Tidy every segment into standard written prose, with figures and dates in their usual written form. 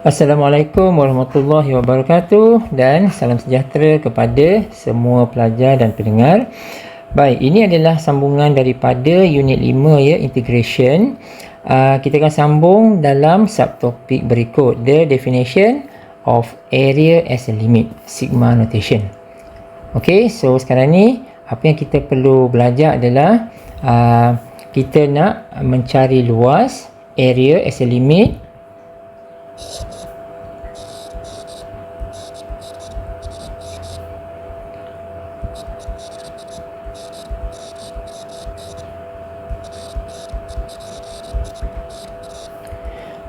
Assalamualaikum warahmatullahi wabarakatuh dan salam sejahtera kepada semua pelajar dan pendengar. Baik, ini adalah sambungan daripada unit 5 ya, integration. Kita akan sambung dalam subtopik berikut, the definition of area as a limit, sigma notation. Okey, so sekarang ni apa yang kita perlu belajar adalah kita nak mencari luas, area as a limit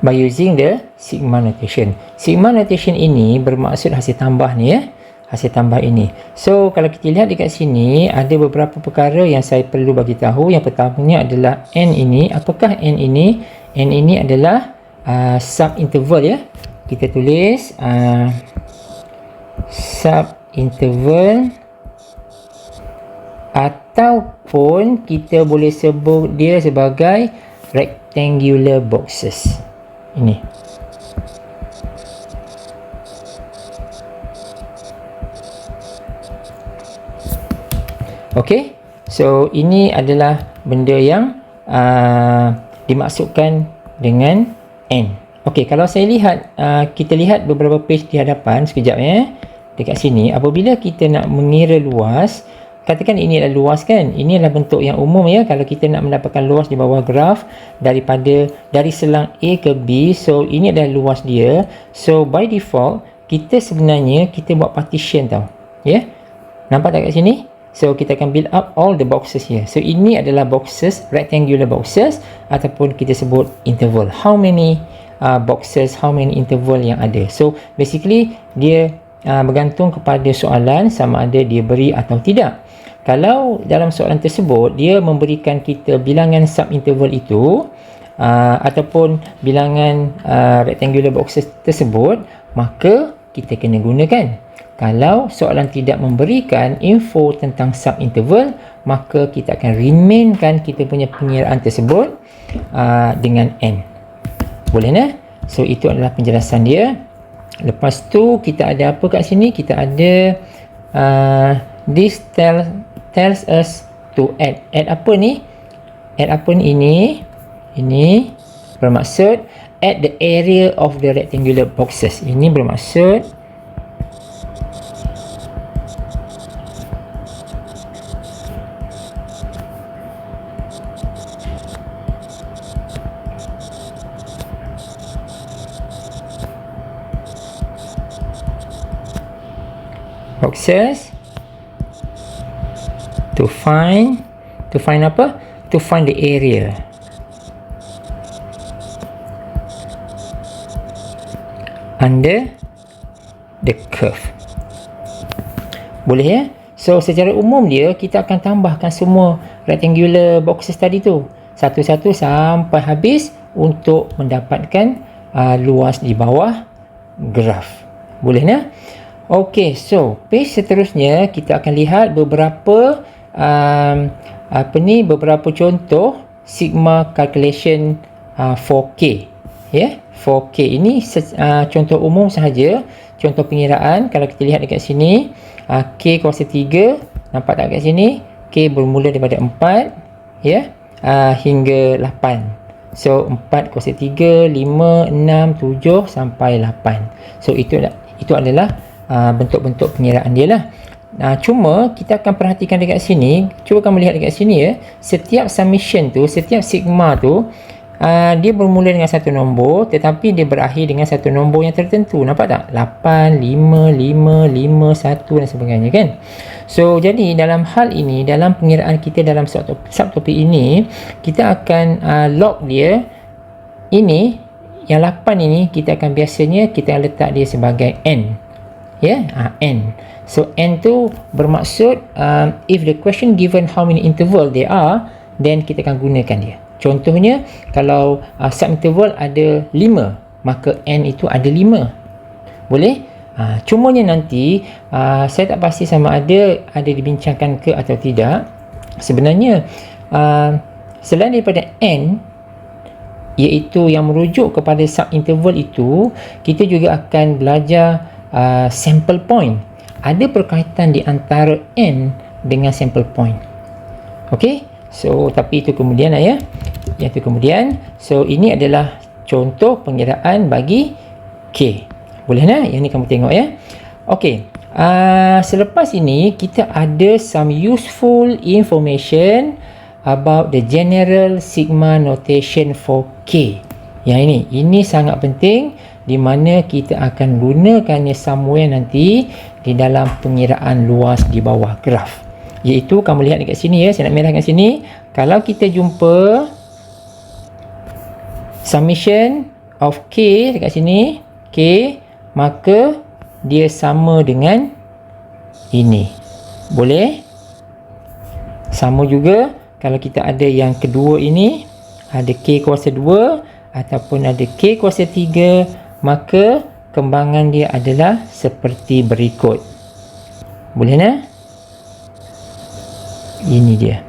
by using the sigma notation. Sigma notation ini bermaksud hasil tambah ni ya, hasil tambah ini. So kalau kita lihat dekat sini ada beberapa perkara yang saya perlu bagi tahu. Yang pertamanya adalah n ini. Apakah n ini? N ini adalah sub interval ya. Kita tulis sub interval, ataupun kita boleh sebut dia sebagai rectangular boxes. Ini. Okey. So ini adalah benda yang dimaksudkan dengan n. Okey, kalau saya lihat kita lihat beberapa page di hadapan sekejap ya. Dekat sini apabila kita nak mengira luas, katakan ini adalah luas kan, ini adalah bentuk yang umum ya. Kalau kita nak mendapatkan luas di bawah graf dari selang A ke B, so ini adalah luas dia. So by default kita sebenarnya kita buat partition tau ya. Nampak tak kat sini? So kita akan build up all the boxes here. So ini adalah boxes, rectangular boxes, ataupun kita sebut interval. How many boxes, how many interval yang ada. So basically dia bergantung kepada soalan sama ada dia beri atau tidak. Kalau dalam soalan tersebut dia memberikan kita bilangan sub-interval itu ataupun bilangan rectangular boxes tersebut, maka kita kena gunakan. Kalau soalan tidak memberikan info tentang sub-interval, maka kita akan remainkan kita punya pengiraan tersebut dengan n. Boleh nah? So itu adalah penjelasan dia. Lepas tu kita ada apa kat sini? Kita ada this tells us to add. Add apa ni? Add apa ni? Ini bermaksud add the area of the rectangular boxes. Ini bermaksud boxes to find apa? To find the area. Under the curve. Boleh ya? So secara umum dia kita akan tambahkan semua rectangular boxes tadi tu satu-satu sampai habis untuk mendapatkan luas di bawah graf. Boleh ya? Okey, so page seterusnya kita akan lihat beberapa beberapa contoh sigma calculation 4K ya. 4K ini contoh umum sahaja, contoh pengiraan. Kalau kita lihat dekat sini K kuasa 3, nampak tak kat sini? K bermula daripada 4 ya hingga 8. So 4 kuasa 3, 5, 6, 7 sampai 8. So itu adalah bentuk-bentuk pengiraan dia lah. Cuma kita akan perhatikan dekat sini, cuba kamu lihat dekat sini ya, setiap summation tu, setiap sigma tu dia bermula dengan satu nombor tetapi dia berakhir dengan satu nombor yang tertentu. Nampak tak? 8, 5, 5, 5, 1 dan sebagainya kan. So jadi dalam hal ini, dalam pengiraan kita dalam subtopik ini, kita akan log dia ini, yang 8 ini kita akan biasanya kita letak dia sebagai n ya, n. So n tu bermaksud if the question given how many interval there are, then kita akan gunakan dia. Contohnya kalau sub-interval ada 5, maka n itu ada 5. Boleh? Cumanya nanti saya tak pasti sama ada dibincangkan ke atau tidak. Sebenarnya selain daripada n, iaitu yang merujuk kepada subinterval itu, kita juga akan belajar sample point. Ada perkaitan di antara n dengan sample point. Okey, so tapi itu kemudian ya. Yang itu kemudian. So ini adalah contoh pengiraan bagi k. Boleh nak? Yang ni kamu tengok ya. Okey. Selepas ini kita ada some useful information about the general sigma notation for k. Yang ini sangat penting, di mana kita akan gunakannya somewhere nanti di dalam pengiraan luas di bawah graf. Iaitu kamu lihat dekat sini ya, saya nak merahkan sini. Kalau kita jumpa summation of k dekat sini, k, maka dia sama dengan ini. Boleh? Sama juga kalau kita ada yang kedua ini, ada k kuasa 2 ataupun ada k kuasa 3, maka kembangan dia adalah seperti berikut. Boleh tak? Ini dia.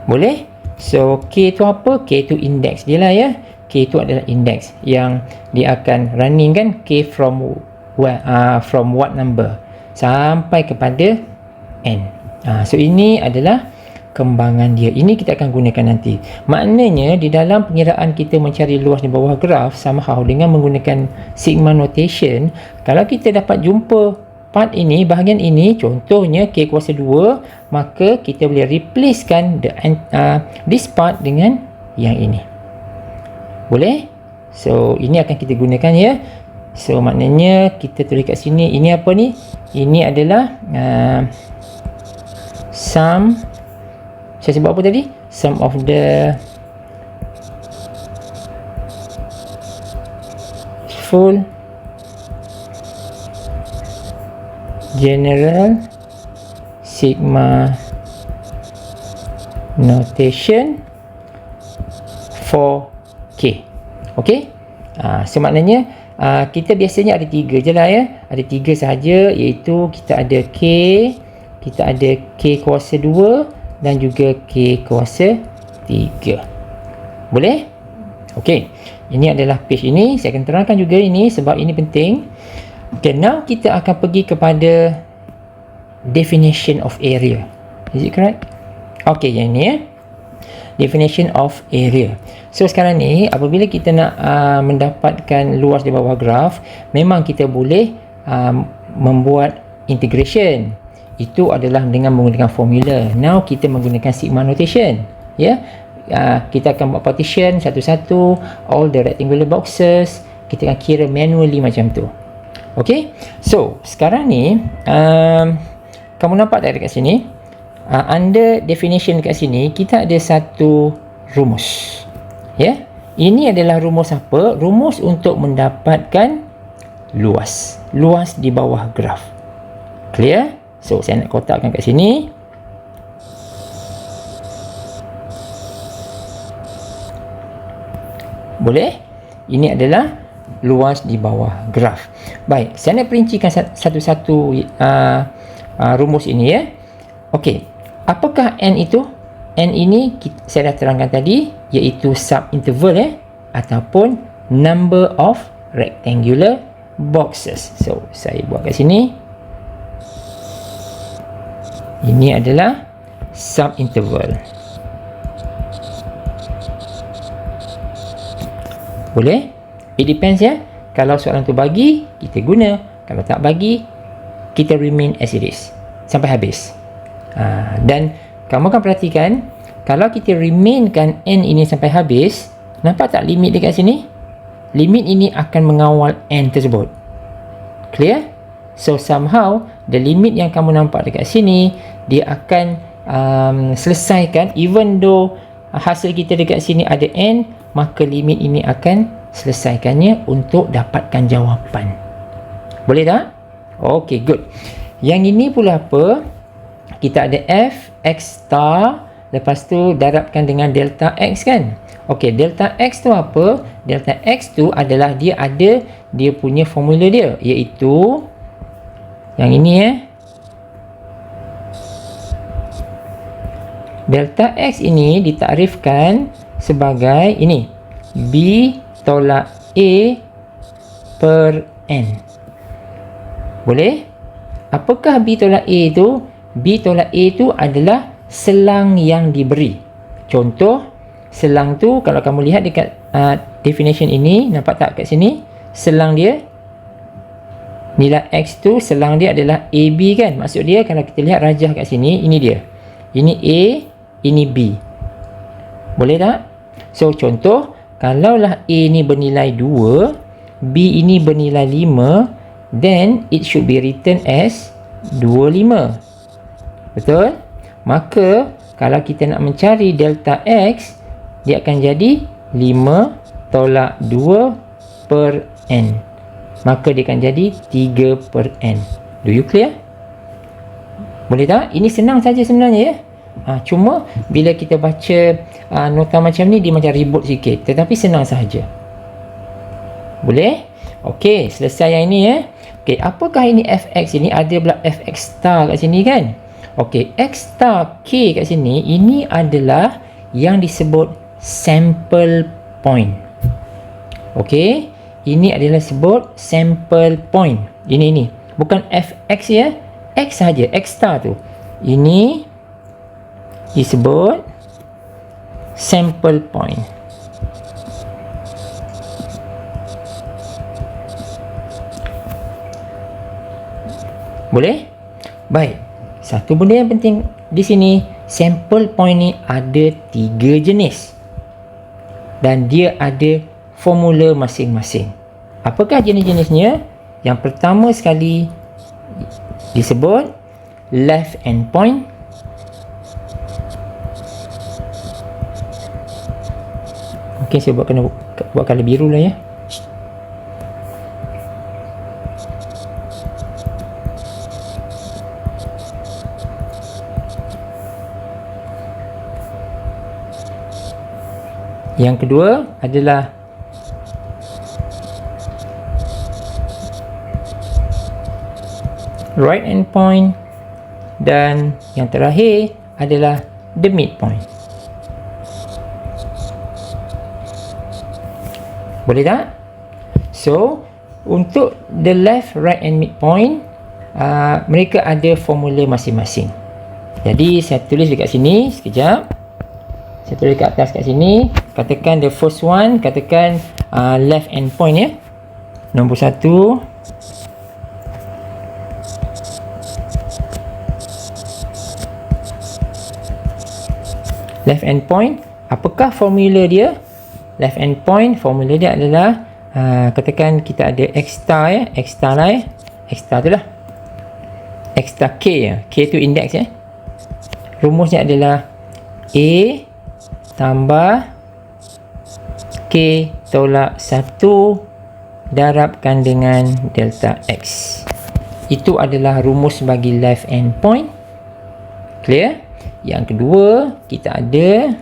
Boleh? So k tu apa? K tu indeks dia lah ya. K itu adalah indeks yang dia akan running kan, k from what number sampai kepada n. So ini adalah kembangan dia. Ini kita akan gunakan nanti. Maknanya di dalam pengiraan kita mencari luas di bawah graf, somehow dengan menggunakan sigma notation, kalau kita dapat jumpa part ini, bahagian ini, contohnya k kuasa 2, maka kita boleh replacekan this part dengan yang ini. Boleh? So ini akan kita gunakan ya. So maknanya kita tulis kat sini, ini apa ni? Ini adalah sum, saya sebut apa tadi? Sum of the full general sigma notation for k. Okey? So maknanya kita biasanya ada 3 je lah ya. Ada 3 sahaja, iaitu kita ada k, kita ada k kuasa 2 dan juga k kuasa 3. Boleh? Okey. Ini adalah page ini. Saya akan terangkan juga ini sebab ini penting. Okay, now kita akan pergi kepada definition of area. Is it correct? Okey, yang ini ya. Definition of area. So sekarang ni apabila kita nak mendapatkan luas di bawah graf, memang kita boleh membuat integration. Itu adalah dengan menggunakan formula. Now kita menggunakan sigma notation. Ya. Kita akan buat partition satu-satu, all the rectangular boxes. Kita akan kira manually macam tu. Okey. So sekarang ni kamu nampak tak dekat sini? Under definition kat sini kita ada satu rumus. Ya, ini adalah rumus apa? Rumus untuk mendapatkan luas di bawah graf. Clear? So saya nak kotakkan kat sini. Boleh? Ini adalah luas di bawah graf. Baik, saya nak perincikan satu-satu rumus ini ya. Okey. Apakah n itu? N ini saya dah terangkan tadi, iaitu subinterval ya, ataupun number of rectangular boxes. So saya buat kat sini. Ini adalah subinterval. Boleh? It depends ya. Kalau soalan tu bagi, kita guna. Kalau tak bagi, kita remain as it is sampai habis. Dan kamu akan perhatikan, kalau kita remainkan n ini sampai habis, nampak tak limit dekat sini? Limit ini akan mengawal n tersebut. Clear? So somehow the limit yang kamu nampak dekat sini, dia akan selesaikan, even though hasil kita dekat sini ada n, maka limit ini akan selesaikannya untuk dapatkan jawapan. Boleh tak? Okay, good. Yang ini pula apa? Kita ada f, x star, lepas tu darabkan dengan delta x kan. Okey, delta x tu apa? Delta x tu adalah dia punya formula dia, iaitu yang ini ya. Delta x ini ditakrifkan sebagai ini B tolak A per N. Boleh? Apakah B tolak A itu? B tolak A itu adalah selang yang diberi. Contoh, selang tu kalau kamu lihat dekat definition ini, nampak tak kat sini? Selang dia, nilai X tu selang dia adalah AB kan? Maksud dia kalau kita lihat rajah kat sini, ini dia. Ini A, ini B. Boleh tak? So, contoh, kalaulah A ni bernilai 2, B ini bernilai 5, then it should be written as 25. Betul? Maka, kalau kita nak mencari delta X, dia akan jadi 5 tolak 2 per N. Maka dia akan jadi 3 per N. Do you clear? Boleh tak? Ini senang saja sebenarnya ya. Cuma bila kita baca nota macam ni, dia macam ribut sikit. Tetapi senang sahaja. Boleh? Okey, selesai yang ini ya. Okey, apakah ini fx ini? Ada pula fx star kat sini kan? Okey, x star k kat sini, ini adalah yang disebut sample point. Okey, ini adalah sebut sample point. Ini. Bukan fx ya. X saja, x star tu. Ini disebut sample point. Boleh? Baik. Satu benda yang penting di sini, sample point ni ada 3 jenis. Dan dia ada formula masing-masing. Apakah jenis-jenisnya? Yang pertama sekali disebut left end point. Okey, saya buat color biru lah ya. Yang kedua adalah right end point, dan yang terakhir adalah the midpoint. Boleh tak? So, untuk the left, right and midpoint, mereka ada formula masing-masing. Jadi, saya tulis dekat sini sekejap. Saya tulis kat atas kat sini. Katakan the first one, katakan left end point ya. Nombor 1. Left end point, apakah formula dia? Left end point, formula dia adalah katakan kita ada x star ya, x star lah ya. X star tu lah. X star k ya. K tu index ya. Rumusnya adalah A tambah K tolak 1 darabkan dengan delta X. Itu adalah rumus bagi left end point. Clear? Yang kedua, kita ada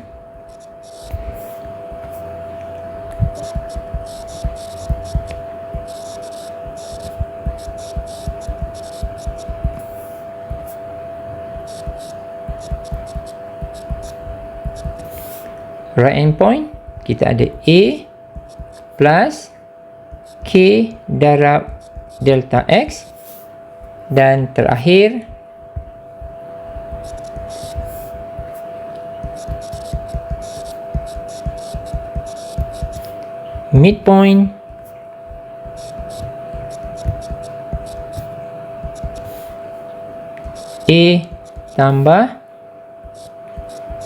right end point. Kita ada A plus K darab delta X, dan terakhir midpoint A tambah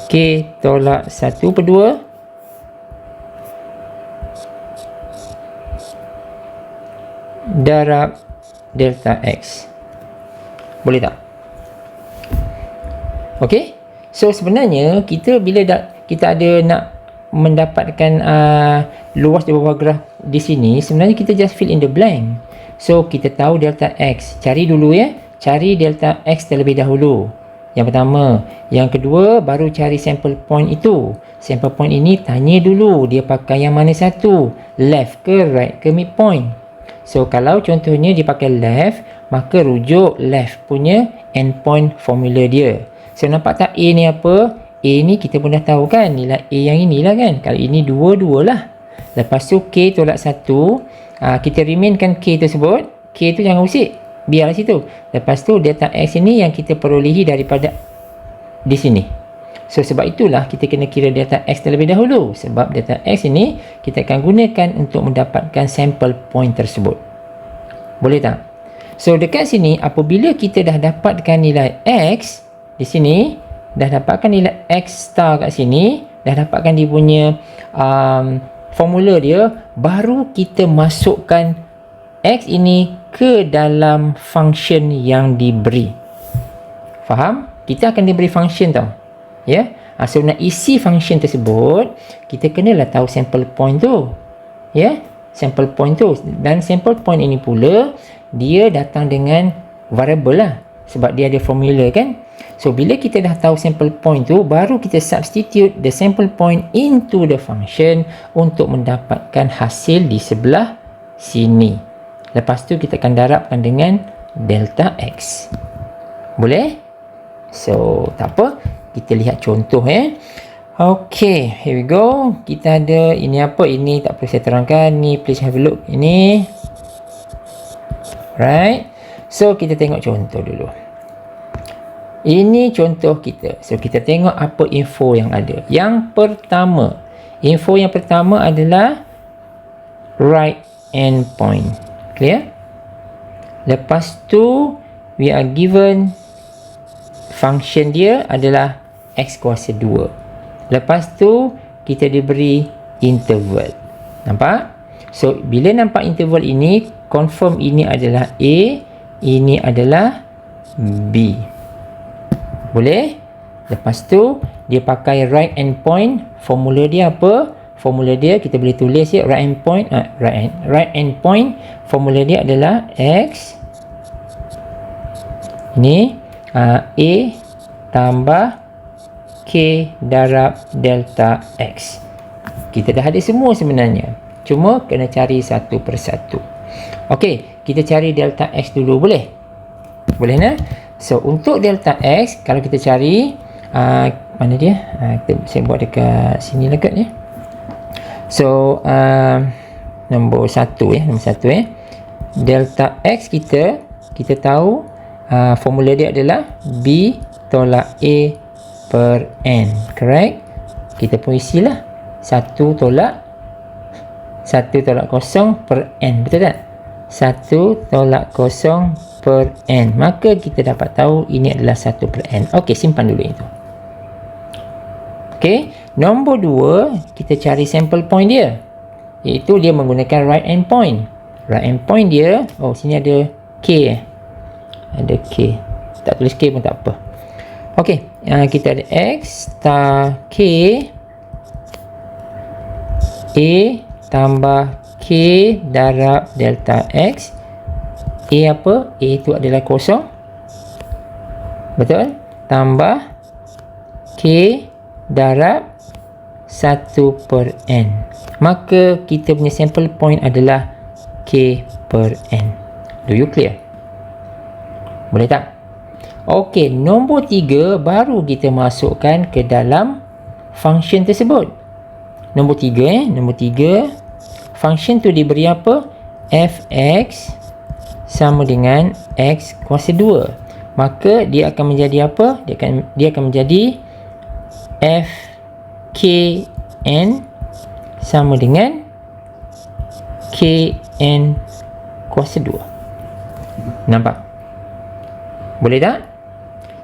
K tolak 1 per 2 darab delta X. Boleh tak? Okey. So sebenarnya kita bila kita ada nak mendapatkan luas di bawah graf di sini, sebenarnya kita just fill in the blank. So kita tahu delta X. Cari dulu ya. Cari delta X terlebih dahulu. Yang pertama. Yang kedua, baru cari sample point itu. Sample point ini tanya dulu dia pakai yang mana satu, left ke right ke midpoint. So kalau contohnya dia pakai left, maka rujuk left punya endpoint formula dia. So nampak tak A ni apa? A ni kita pun dah tahu kan, nilai A yang inilah kan. Kalau ini 2, 2 lah. Lepas tu K tolak 1, kita remainkan K tersebut. K tu jangan usik, biarlah situ. Lepas tu delta X ini yang kita perolehi daripada di sini. So sebab itulah kita kena kira delta X terlebih dahulu. Sebab delta X ini kita akan gunakan untuk mendapatkan sample point tersebut. Boleh tak? So dekat sini apabila kita dah dapatkan nilai X di sini, dah dapatkan nilai X star kat sini, dah dapatkan dia punya formula dia, baru kita masukkan X ini ke dalam function yang diberi. Faham? Kita akan diberi function tau. Ya? So nak isi function tersebut, kita kenalah tahu sample point tu. Ya? Sample point tu. Dan sample point ini pula, dia datang dengan variable lah. Sebab dia ada formula kan. So bila kita dah tahu sample point tu, baru kita substitute the sample point into the function untuk mendapatkan hasil di sebelah sini. Lepas tu kita akan darabkan dengan delta X. Boleh? So tak apa, kita lihat contoh Okay, here we go. Kita ada ini apa? Ini tak perlu saya terangkan. Ni please have a look. Ini. Right. So kita tengok contoh dulu. Ini contoh kita. So kita tengok apa info yang ada. Yang pertama, info yang pertama adalah right endpoint. Clear? Lepas tu we are given function dia adalah x kuasa 2. Lepas tu kita diberi interval. Nampak? So bila nampak interval ini, confirm ini adalah A, ini adalah B. Boleh? Lepas tu dia pakai right endpoint. Formula dia apa? Formula dia kita boleh tulis ya, right endpoint, right endpoint. Formula dia adalah x ni A tambah K darab delta X. Kita dah ada semua sebenarnya. Cuma kena cari satu persatu. Okey, kita cari delta X dulu, boleh? Boleh nak? So untuk delta X, kalau kita cari mana dia? Saya buat dekat sini dekat ya. So nombor 1 nombor 1 delta X kita tahu formula dia adalah B tolak A per N, correct? Kita pun isilah 1 tolak 0 per N, betul tak? 1 tolak 0 per N. Maka kita dapat tahu ini adalah 1 per N. Okey, simpan dulu itu. Okey, nombor 2 kita cari sample point dia, iaitu dia menggunakan right endpoint. Right endpoint dia, oh sini ada K ada K, tak tulis K pun tak apa. Okey, kita ada X star K A tambah K darab delta X. A apa? A itu adalah 0, betul? Tambah K darab 1 per N. Maka kita punya sample point adalah K per N. Do you clear? Boleh tak? Okey, nombor 3 baru kita masukkan ke dalam function tersebut. Nombor 3 nombor 3 function tu diberi apa? Fx sama dengan x kuasa 2. Maka dia akan menjadi apa? Dia akan menjadi Fkn sama dengan Kn kuasa 2. Nampak? Boleh tak?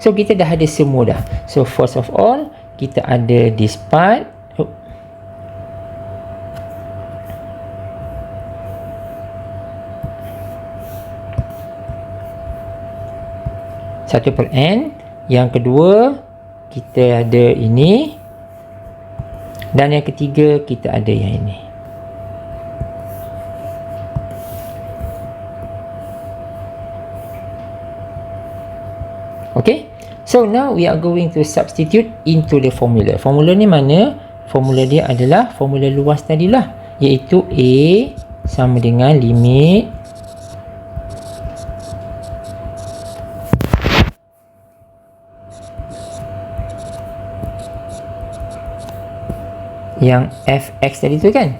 So kita dah ada semua dah. So first of all, kita ada this part. 1 per N. Yang kedua, kita ada ini. Dan yang ketiga, kita ada yang ini. Okay. So now we are going to substitute into the formula. Formula ni mana? Formula dia adalah formula luas tadilah, iaitu A sama dengan limit yang fx tadi tu kan,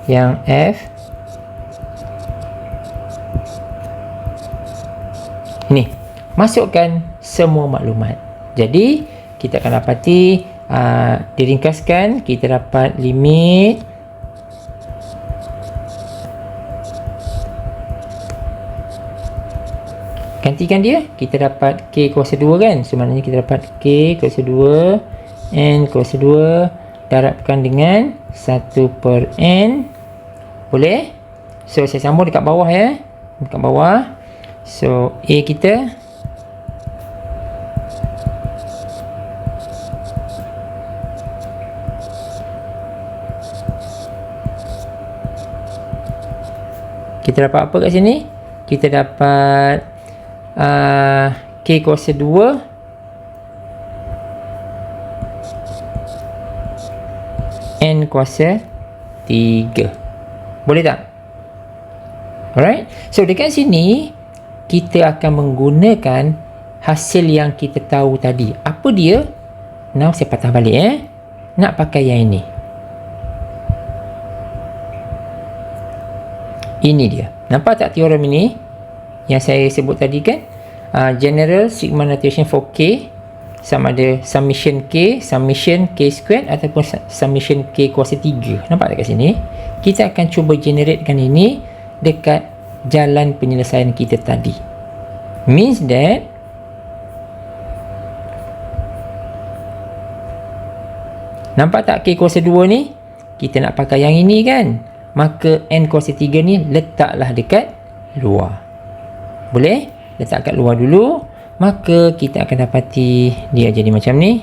yang f ni, masukkan semua maklumat. Jadi kita akan dapati diringkaskan, kita dapat limit gantikan dia, kita dapat k kuasa 2 kan, so maknanya kita dapat k kuasa 2 n kuasa 2 darabkan dengan 1 per n. Boleh? So saya sambung dekat bawah ya, dekat bawah. So a kita dapat apa kat sini? Kita dapat k kuasa 2 n kuasa 3. Boleh tak? Alright. So dekat sini kita akan menggunakan hasil yang kita tahu tadi. Apa dia? Now saya patah balik nak pakai yang ini. Ini dia. Nampak tak teorem ini yang saya sebut tadi kan? General sigma notation for k sama ada summation k squared ataupun summation k kuasa 3. Nampak tak kat sini? Kita akan cuba generatekan ini dekat jalan penyelesaian kita tadi. Means that nampak tak k kuasa 2 ni? Kita nak pakai yang ini kan? Maka n kuasa 3 ni letaklah dekat luar. Boleh? Letak kat luar dulu. Maka kita akan dapati dia jadi macam ni.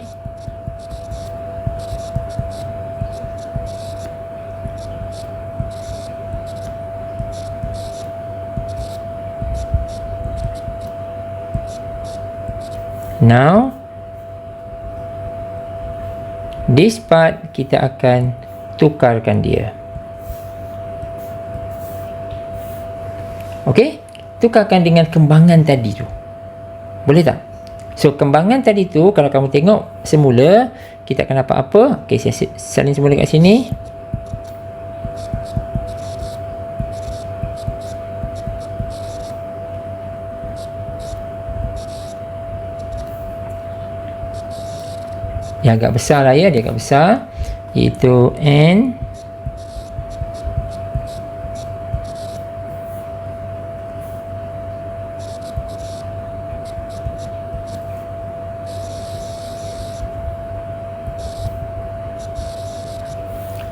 Now this part kita akan tukarkan dia. Okey, tukarkan dengan kembangan tadi tu. Boleh tak? So kembangan tadi tu kalau kamu tengok semula kita akan dapat apa? Okey, saya salin semula kat sini. Dia agak besar lah ya, dia agak besar, iaitu n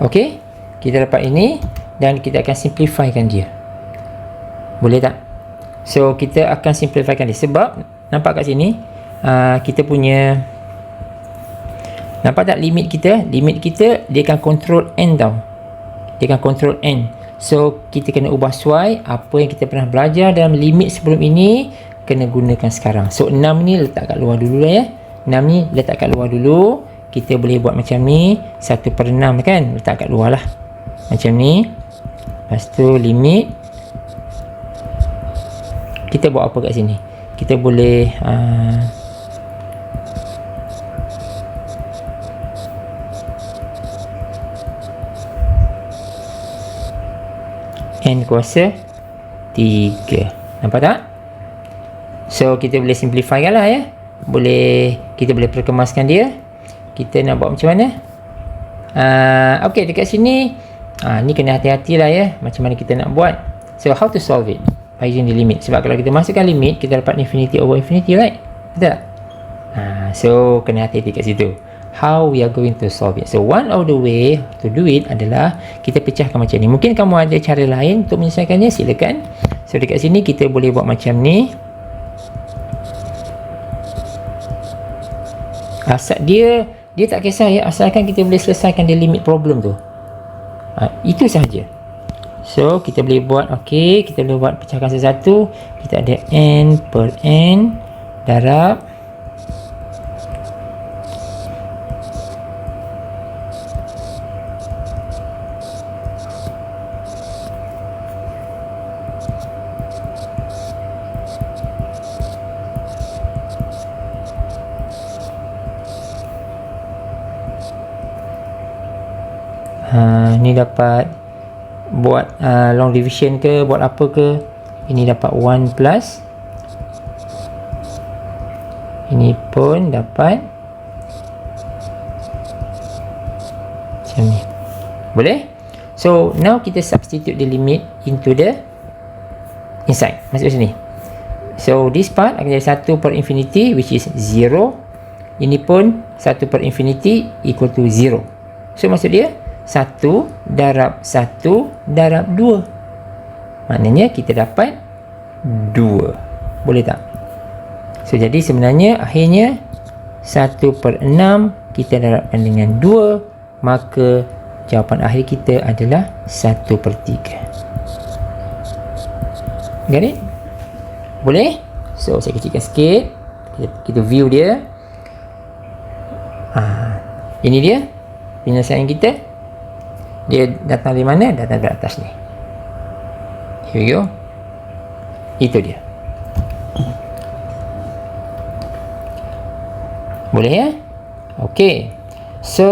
okey, kita dapat ini dan kita akan simplifykan dia. Boleh tak? So kita akan simplifykan dia sebab nampak kat sini kita punya, nampak tak limit kita? Limit kita dia akan control n tau. Dia akan control n. So kita kena ubah sesuai apa yang kita pernah belajar dalam limit sebelum ini, kena gunakan sekarang. So 6 ni letak kat luar dulu lah ya. 6 ni letak kat luar dulu. Kita boleh buat macam ni, 1/6 kan, letak kat luar lah macam ni. Lepas tu limit kita buat apa kat sini? Kita boleh n kuasa 3. Nampak tak? So kita boleh simplify lah ya. Kita boleh perkemaskan dia. Kita nak buat macam mana? Okey, dekat sini ni kena hati-hati lah ya, macam mana kita nak buat. So how to solve it? By using the limit. Sebab kalau kita masukkan limit, kita dapat infinity over infinity, right? Betul tak? So kena hati-hati kat situ. How we are going to solve it? So one of the way to do it adalah kita pecahkan macam ni. Mungkin kamu ada cara lain untuk menyelesaikannya, silakan. So dekat sini kita boleh buat macam ni. Asal dia tak kisah ya, asalkan kita boleh selesaikan the limit problem tu. Itu sahaja. So kita boleh buat, okey, kita boleh buat pecahkan satu-satu. Kita ada n per n darab Ni dapat buat long division ke, buat apa ke. Ini dapat 1 plus, ini pun dapat macam ni. Boleh? So now kita substitute the limit into the inside, masuk sini. So this part akan jadi 1 per infinity, which is 0. Ini pun 1 per infinity equal to 0. So maksud dia 1 darab 1 darab 2. Maknanya kita dapat 2. Boleh tak? So jadi sebenarnya akhirnya 1 per 6 kita darabkan dengan 2, maka jawapan akhir kita adalah 1 per 3. Got it? Boleh? So saya kecilkan sikit, kita view dia. Ini dia penyelesaian kita. Dia datang dari mana? Datang dari atas ni. Here we go. Itu dia. Boleh ya? Okey. So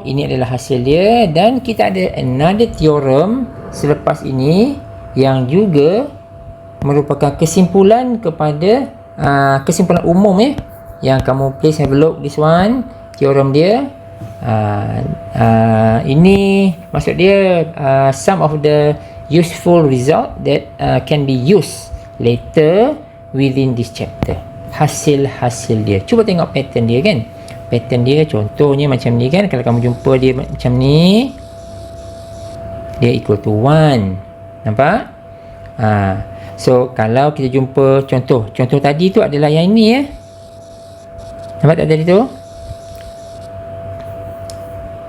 ini adalah hasil dia, dan kita ada another theorem selepas ini yang juga merupakan kesimpulan kepada kesimpulan umum ya. Yang kamu please have a look this one, theorem dia. Ini maksud dia some of the useful result that can be used later within this chapter. Hasil-hasil dia. Cuba tengok pattern dia kan. Pattern dia contohnya macam ni kan. Kalau kamu jumpa dia macam ni, dia equal to 1. Nampak? So kalau kita jumpa contoh tadi tu adalah yang ini ya. Nampak tak tadi tu?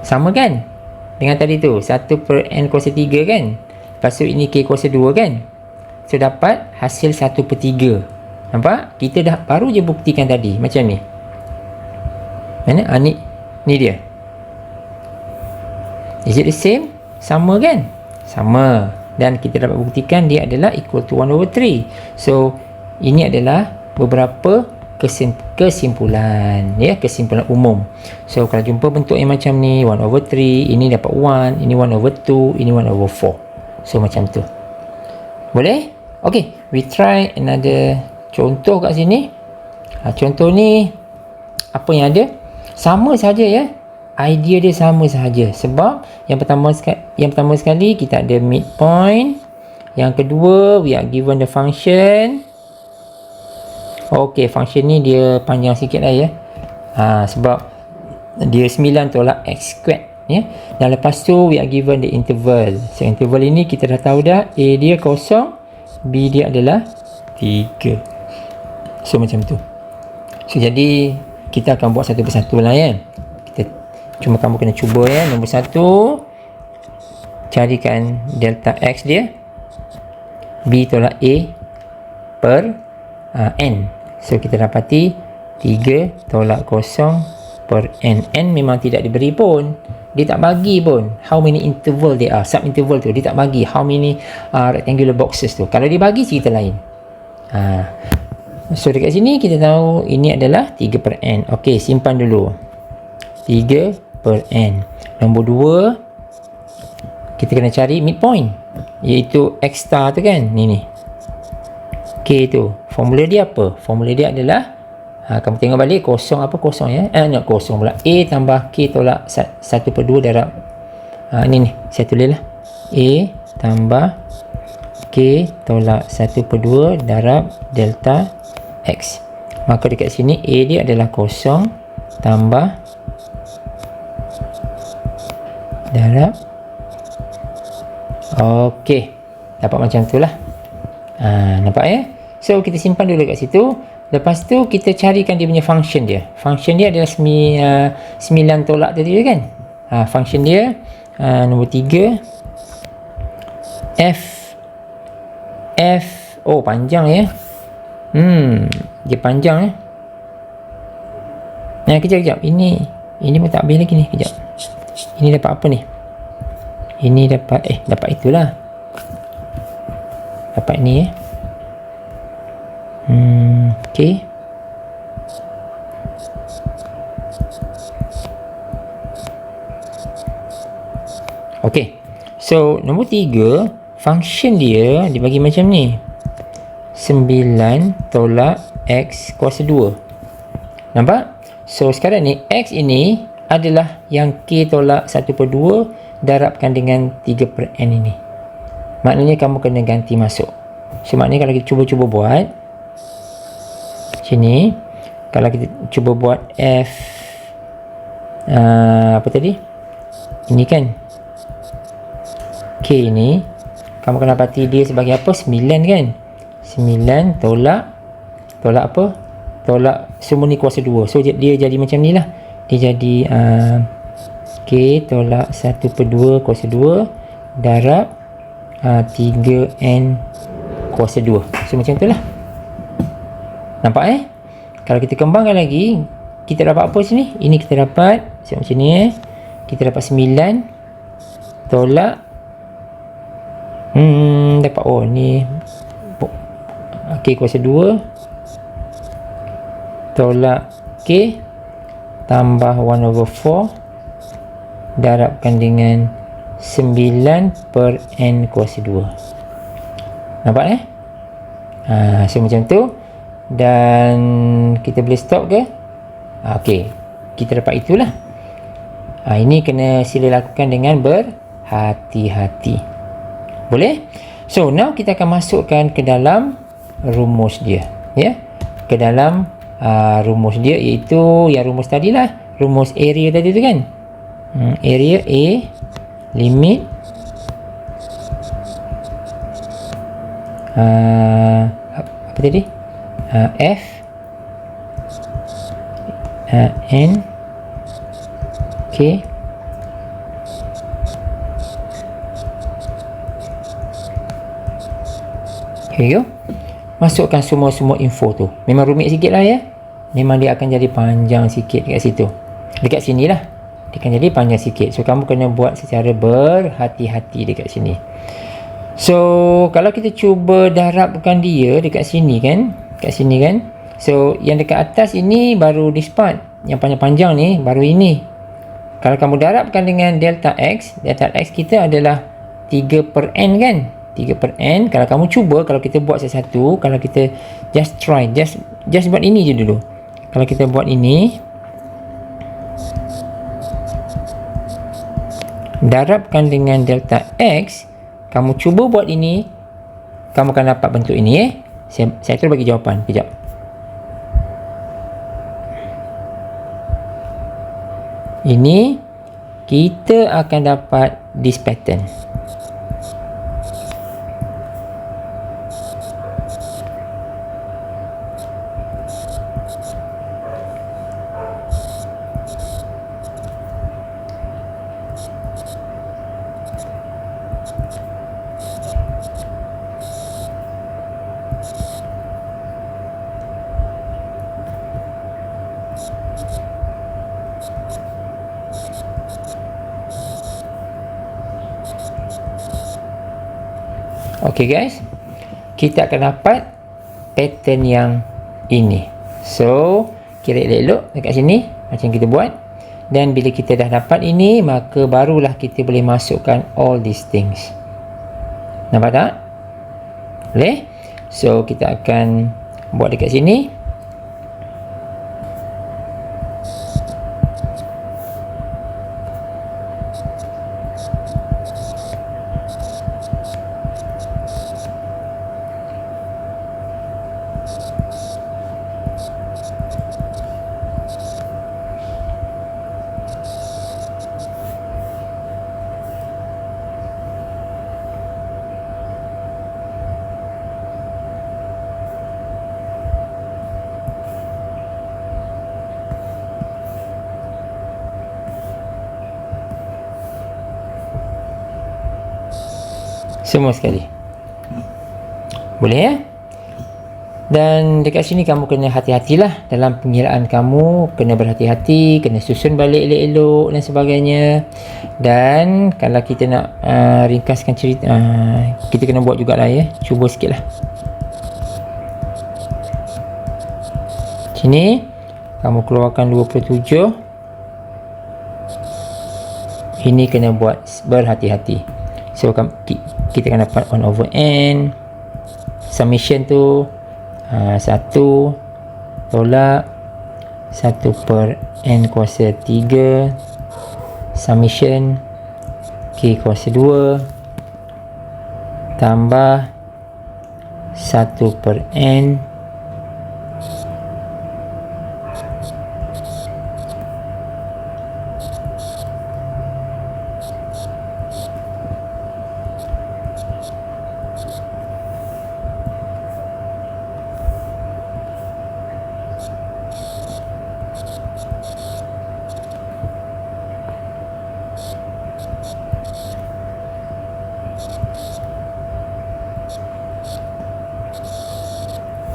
Sama kan dengan tadi tu, 1 per n kuasa 3 kan. Lepas tu ini k kuasa 2 kan. So dapat hasil 1 per 3. Nampak? Kita dah baru je buktikan tadi macam ni. Mana? Ni dia. Is it the same? Sama kan? Sama. Dan kita dapat buktikan dia adalah equal to 1/3. So ini adalah beberapa kesimpulan ya, kesimpulan umum. So kalau jumpa bentuk yang macam ni 1/3, ini dapat 1, ini 1/2, ini 1/4. So macam tu. Boleh? Okay, we try another contoh kat sini. Contoh ni apa yang ada? Sama saja ya. Idea dia sama sahaja. Sebab yang pertama sekali kita ada midpoint. Yang kedua, we are given the function. Okey, function ni dia panjang sikit lah ya. Sebab dia 9 tolak x squared ya. Dan lepas tu we are given the interval. So interval ini kita dah tahu dah. A dia kosong, B dia adalah 3. So macam tu. So jadi kita akan buat satu persatu lah ya. Cuma kamu kena cuba ya. Nombor 1, carikan delta x dia. B tolak A per n. So kita dapati 3 tolak 0 per n. N memang tidak diberi pun. Dia tak bagi pun how many interval dia are. Sub interval tu dia tak bagi how many rectangular boxes tu. Kalau dia bagi cerita lain. So dekat sini kita tahu ini adalah 3 per n. Okey, simpan dulu. 3 per n. Nombor 2, kita kena cari midpoint, iaitu x star tu kan. Ni k tu. Formula dia apa? Formula dia adalah kamu tengok balik kosong apa kosong ya. Kosong pula. A tambah k tolak 1/2 darab ni saya tulis lah. A tambah k tolak 1/2 darab delta x. Maka dekat sini A dia adalah kosong tambah darab. Okey, dapat macam tu lah. Nampak ya? So kita simpan dulu kat situ. Lepas tu kita carikan dia punya function dia. Function dia adalah 9 tolak tadi kan. Function dia nombor 3 f. Oh panjang ya. Dia panjang ya. Kejap. Ini pun tak habis lagi ni. Kejap. Ini dapat apa ni? Ini dapat itulah. Dapat ni ya. Okey. Okey. So, nombor 3, function dia dibagi macam ni. 9 tolak X kuasa 2. Nampak? So, sekarang ni, X ini adalah yang K tolak 1/2 darabkan dengan 3/n ini. Maknanya kamu kena ganti masuk. So, maknanya kalau kita cuba buat sini, kalau kita cuba buat F apa tadi? Ini kan K ni, kamu kena dapati dia sebagai apa? 9 kan? 9 tolak apa? Tolak semua ni kuasa 2. So, dia jadi macam ni lah. Dia jadi K tolak 1/2 kuasa 2 darab 3N kuasa 2. So, macam tu lah. Nampak Kalau kita kembangkan lagi, kita dapat apa sini? Ini kita dapat macam ni kita dapat 9 tolak dapat ni K kuasa 2 tolak K tambah 1/4 darabkan dengan 9/n kuasa 2. Nampak so macam tu. Dan kita boleh stop ke? Okey, kita dapat itulah. Ini kena sila lakukan dengan berhati-hati. Boleh? So, now kita akan masukkan ke dalam rumus dia. Ke dalam rumus dia, iaitu yang rumus tadi lah. Rumus area tadi tu kan? Area A, limit apa tadi? F N K here you go. Masukkan semua info tu. Memang rumit sikit lah memang dia akan jadi panjang sikit dekat situ. Dekat sini lah dia akan jadi panjang sikit. So, kamu kena buat secara berhati-hati dekat sini. So, kalau kita cuba darabkan dia dekat sini kan, so yang dekat atas ini baru this part, yang panjang-panjang ni baru ini. Kalau kamu darabkan dengan delta X kita adalah 3/n kan, 3/n. Kalau kamu cuba, kalau kita buat satu-satu, kalau kita just buat ini je dulu. Kalau kita buat ini, darabkan dengan delta X, kamu cuba buat ini, kamu akan dapat bentuk ini. Saya terus bagi jawapan kejap. Ini kita akan dapat this pattern. Okay guys, kita akan dapat pattern yang ini. So, kira elok dekat sini macam kita buat. Dan bila kita dah dapat ini, maka barulah kita boleh masukkan all these things. Nampak tak? Boleh? So, kita akan buat dekat sini. Semua sekali. Boleh Dan dekat sini kamu kena hati-hatilah dalam pengiraan kamu, kena berhati-hati, kena susun balik elok-elok dan sebagainya. Dan kalau kita nak ringkaskan cerita, kita kena buat jugalah cuba sikit lah. Sini kamu keluarkan 27. Ini kena buat berhati-hati. So kita akan dapat 1/n. Summation tu 1 tolak 1/n kuasa 3 summation k kuasa 2 tambah 1/n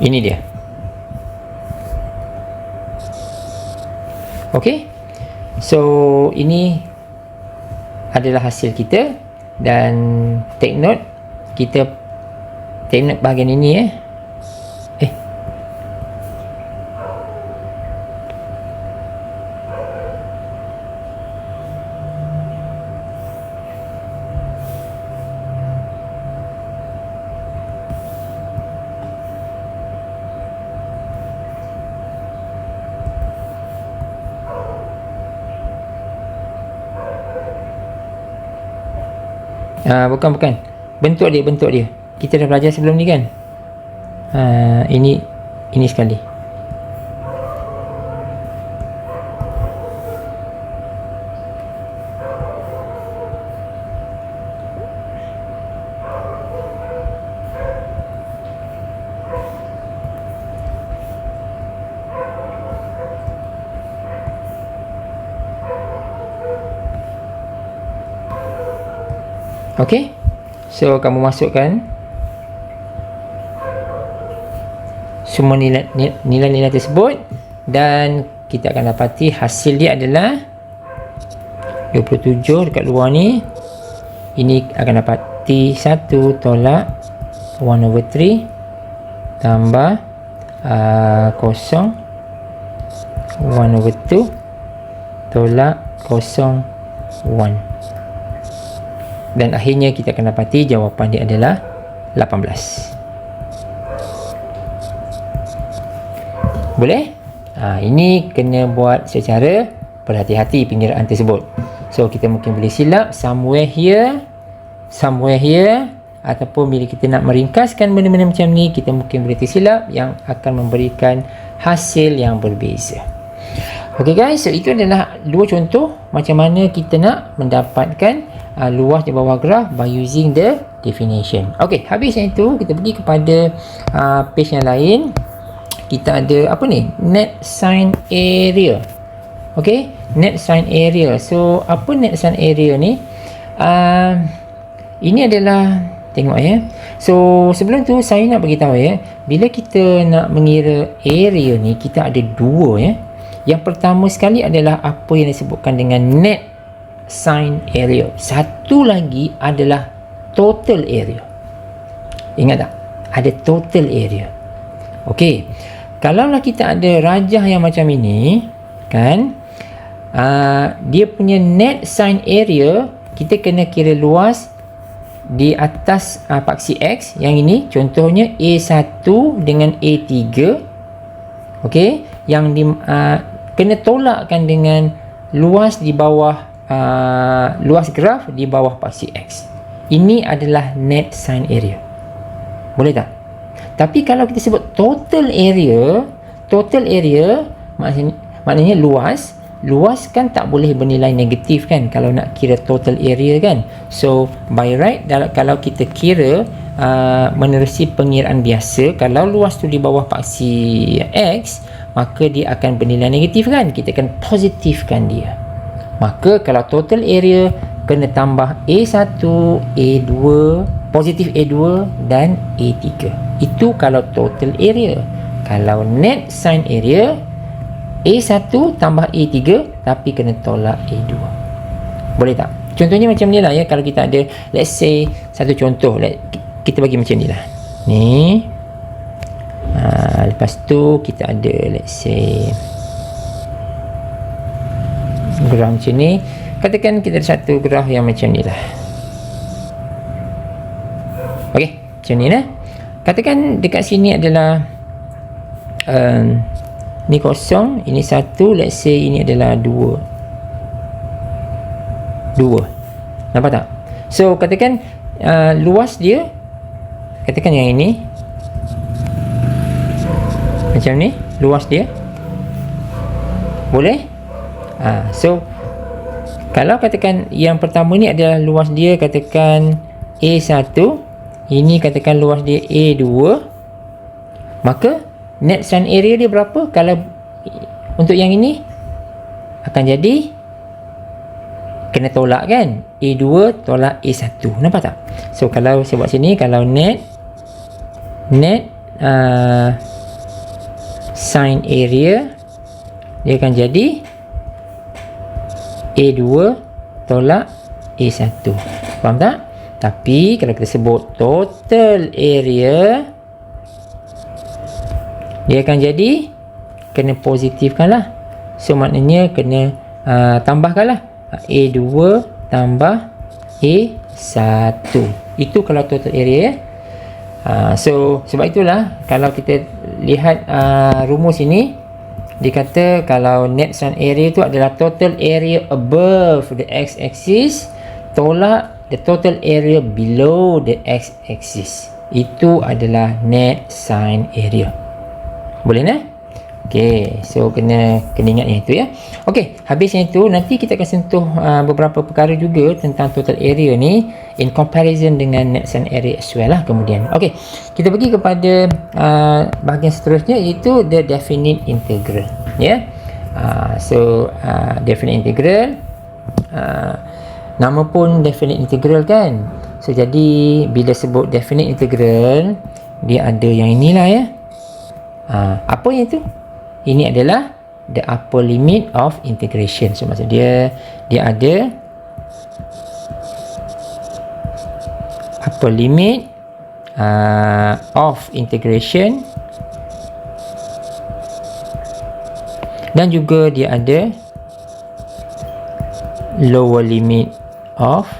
ini dia. Okey. So ini adalah hasil kita, dan take note bahagian ini bukan bentuk dia kita dah belajar sebelum ni kan. Ini sekali. Okey, so kamu masukkan semua nilai-nilai tersebut, dan kita akan dapati hasil dia adalah 27 dekat luar ni. Ini akan dapati 1 tolak 1/3 tambah 0 1/2 tolak 0 1. Dan akhirnya kita akan dapati jawapan dia adalah 18. Boleh? Ini kena buat secara berhati-hati pengiraan tersebut. So kita mungkin boleh silap somewhere here, ataupun bila kita nak meringkaskan benda-benda macam ni, kita mungkin boleh tersilap yang akan memberikan hasil yang berbeza. Okay guys, so itu adalah dua contoh macam mana kita nak mendapatkan luas di bawah graf by using the definition. Okay, habis yang itu kita pergi kepada page yang lain. Kita ada apa ni? Net sign area. Okay, net sign area. So apa net sign area ni? Ini adalah, tengok ya. So sebelum tu saya nak beritahu ya, bila kita nak mengira area ni, kita ada dua ya. Yang pertama sekali adalah apa yang disebutkan dengan net sign area. Satu lagi adalah total area. Ingat tak? Ada total area. Okey. Kalaulah kita ada rajah yang macam ini, kan? Dia punya net sign area, kita kena kira luas di atas paksi X. Yang ini contohnya A1 dengan A3. Okey, yang kena tolakkan dengan luas di bawah luas graf di bawah paksi X. Ini adalah net sign area. Boleh tak? Tapi kalau kita sebut total area maknanya luas kan tak boleh bernilai negatif kan kalau nak kira total area kan. So by right, kalau kita kira menerusi pengiraan biasa, kalau luas tu di bawah paksi X, maka dia akan bernilai negatif kan. Kita akan positifkan dia. Maka kalau total area kena tambah A1, A2, positif A2 dan A3. Itu kalau total area. Kalau net sign area, A1 tambah A3 tapi kena tolak A2. Boleh tak? Contohnya macam ni lah ya. Kalau kita ada, let's say satu contoh, kita bagi macam ni lah. Ni lepas tu kita ada, let's say graf macam ni. Katakan kita ada satu graf yang macam ni lah. Okey, macam ni lah. Katakan dekat sini adalah ni kosong, ini satu, let's say ini adalah dua. Nampak tak? So katakan luas dia, katakan yang ini macam ni, luas dia boleh. So kalau katakan yang pertama ni adalah luas dia katakan A1, ini katakan luas dia A2, maka net sun area dia berapa? Kalau untuk yang ini akan jadi kena tolak kan, A2 tolak A1, nampak tak? So kalau saya buat sini, kalau net sin area dia akan jadi A2 tolak A1, faham tak? Tapi kalau kita sebut total area, dia akan jadi kena positifkan lah. So maknanya kena tambahkan lah, A2 tambah A1. Itu kalau total area. So sebab itulah kalau kita lihat rumus ini, dia kata kalau net sun area itu adalah total area above the x-axis tolak the total area below the x-axis. Itu adalah net sun area. Boleh tak? Okey, so kena ingat yang itu ya. Okey, habis yang itu nanti kita akan sentuh beberapa perkara juga tentang total area ni in comparison dengan net sun area as well lah kemudian. Okey, kita pergi kepada bahagian seterusnya, iaitu the definite integral ya. Definite integral, nama pun definite integral kan. So jadi bila sebut definite integral, dia ada yang inilah ya. Apa yang itu? Ini adalah the upper limit of integration. So maksud dia ada upper limit of integration, dan juga dia ada lower limit of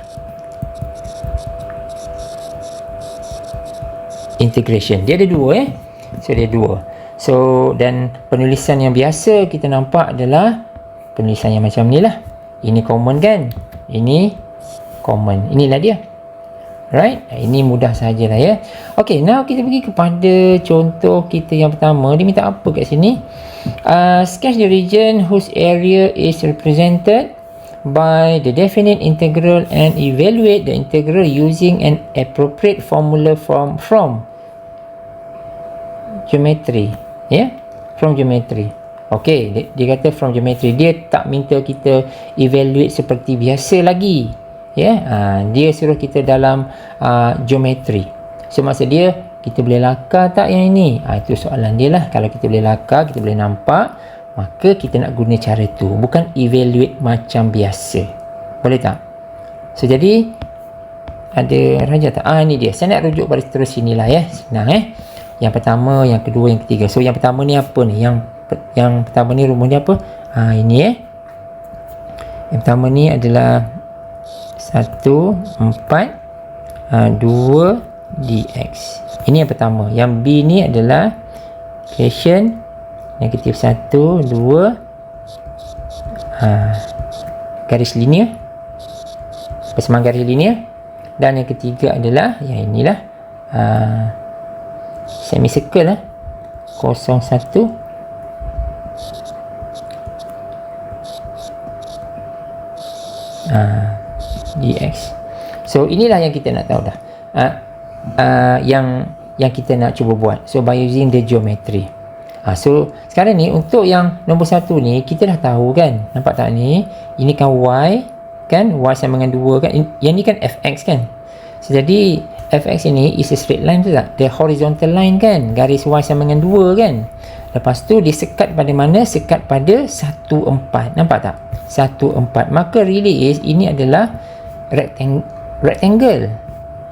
integration. Dia ada dua So dia dua. So dan penulisan yang biasa kita nampak adalah penulisan yang macam ni lah. Ini common kan? Ini common. Inilah dia. Right? Ini mudah sahajalah ya. Okay, now kita pergi kepada contoh kita yang pertama. Dia minta apa kat sini? Sketch the region whose area is represented by the definite integral and evaluate the integral using an appropriate formula from geometry. From geometry. Okay, dia kata from geometry. Dia tak minta kita evaluate seperti biasa lagi. Dia suruh kita dalam geometry. So maksud dia, kita boleh lakar tak yang ini? Itu soalan dia lah. Kalau kita boleh lakar, kita boleh nampak, maka kita nak guna cara tu, bukan evaluate macam biasa. Boleh tak? So jadi ada raja tak? Ini dia. Saya nak rujuk pada terus sinilah ya. Senang Yang pertama, yang kedua, yang ketiga. So yang pertama ni apa ni? Yang pertama ni rumus dia apa? Ini Yang pertama ni adalah 1, 4, 2 dx. Ini yang pertama. Yang B ni adalah equation negatif 1, 2 garis linear, persamaan garis linear. Dan yang ketiga adalah yang inilah semicircle 0, 1 dx. So inilah yang kita nak tahu dah. Yang kita nak cuba buat. So by using the geometry. So sekarang ni untuk yang nombor 1 ni kita dah tahu kan. Nampak tak ni? Ini kan y kan, y sama dengan 2 kan. Yang ni kan fx kan. So jadi fx ini is a straight line, betul tak? The horizontal line kan, garis y sama dengan 2 kan. Lepas tu dia sekat pada mana? Sekat pada 1, 4. Nampak tak? 1, 4. Maka really is ini adalah rectangle.